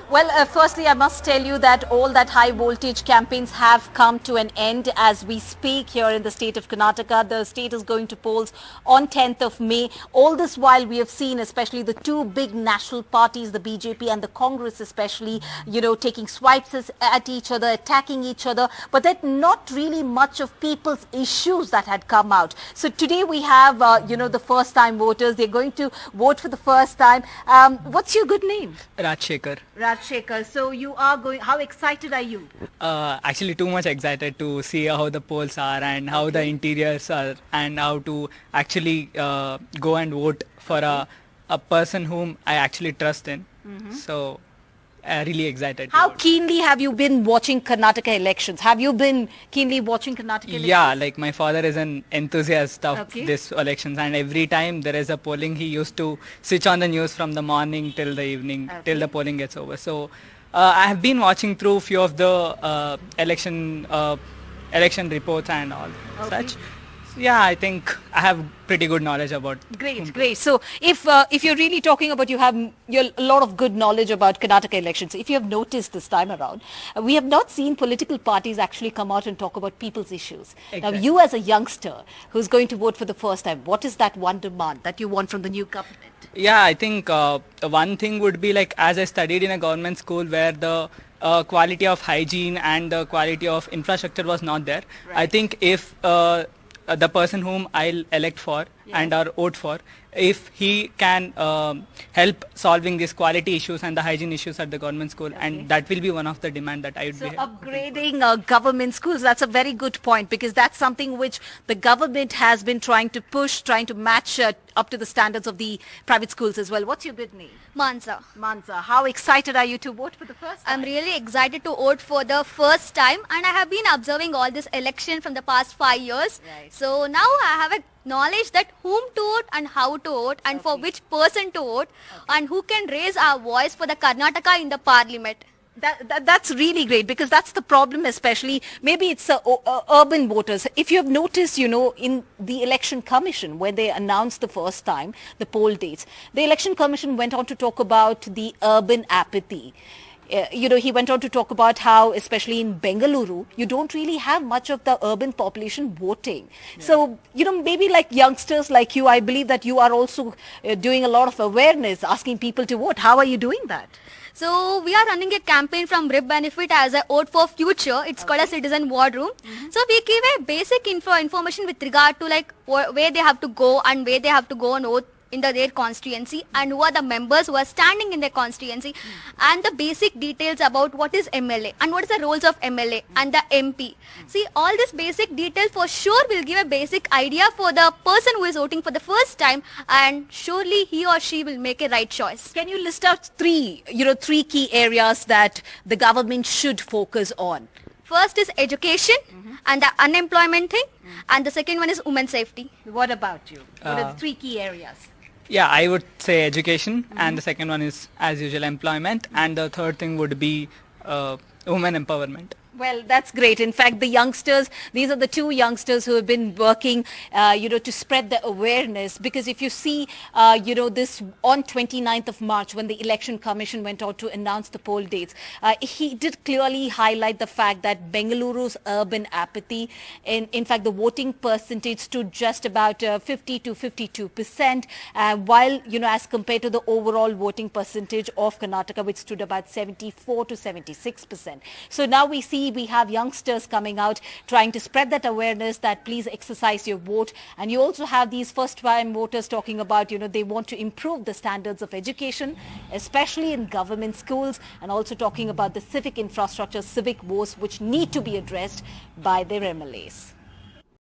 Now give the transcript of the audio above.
Well, firstly, I must tell you that all that high voltage campaigns have come to an end as we speak here in the state of Karnataka. The state is going to polls on 10th of May. All this while we have seen especially the two big national parties, the BJP and the Congress especially, taking swipes at each other, attacking each other, but that not really much of people's issues that had come out. So today we have, the first time voters. They're going to vote for the first time. What's your good name? Rajshekhar. Rajshekhar, so you are going, how excited are you? Actually too much excited to see how the polls are and how the interiors are and how to actually go and vote for a person whom I actually trust in. So really excited. How keenly have you been watching Karnataka elections? Have you been keenly watching Karnataka elections? Yeah, like my father is an enthusiast of Okay. this elections, and every time there is a polling, he used to switch on the news from the morning till the evening, till the polling gets over. So I have been watching through few of the election reports and all such. Yeah, I think I have pretty good knowledge about. Great. So if you're really talking about you have a lot of good knowledge about Karnataka elections, if you have noticed this time around, we have not seen political parties actually come out and talk about people's issues. Now, Exactly. you as a youngster who's going to vote for the first time, what is that one demand that you want from the new government? Yeah, I think one thing would be like, as I studied in a government school where the quality of hygiene and the quality of infrastructure was not there. Right. I think if the person whom I'll elect for and or vote for, if he can help solving these quality issues and the hygiene issues at the government school, and that will be one of the demand that I would So be. upgrading government schools, that's a very good point, because that's something which the government has been trying to push, trying to match up to the standards of the private schools as well. What's your good name? Mansa. Mansa, how excited are you to vote for the first time? I'm really excited to vote for the first time, and I have been observing all this election from the past 5 years. Right. So now I have a knowledge that whom to vote and how to vote and for which person to vote and who can raise our voice for the Karnataka in the parliament. That's really great, because that's the problem, especially maybe it's urban voters. If you have noticed, in the election commission, when they announced the first time the poll dates, the election commission went on to talk about the urban apathy. He went on to talk about how, especially in Bengaluru, you don't really have much of the urban population voting. So, maybe like youngsters like you, I believe that you are also doing a lot of awareness, asking people to vote. How are you doing that? So we are running a campaign from RIP Benefit as a Vote for Future. It's called a Citizen War Room. So we give a basic information with regard to like where they have to go and where they have to go and vote in their constituency, and who are the members who are standing in their constituency, and the basic details about what is MLA and what is the roles of MLA and the MP. See, all this basic detail for sure will give a basic idea for the person who is voting for the first time, and surely he or she will make a right choice. Can you list out three key areas that the government should focus on? First is education and the unemployment thing, and the second one is women's safety. What about you? What are the three key areas? Yeah, I would say education, and the second one is, as usual, employment, and the third thing would be women empowerment. Well, that's great. In fact, the youngsters, these are the two youngsters who have been working, to spread the awareness. Because if you see, this on 29th of March, when the Election Commission went out to announce the poll dates, he did clearly highlight the fact that Bengaluru's urban apathy, in fact, the voting percentage stood just about 50 to 52%, while, as compared to the overall voting percentage of Karnataka, which stood about 74 to 76%. So now we have youngsters coming out trying to spread that awareness that please exercise your vote. And you also have these first-time voters talking about, they want to improve the standards of education, especially in government schools, and also talking about the civic infrastructure, civic woes, which need to be addressed by their MLAs.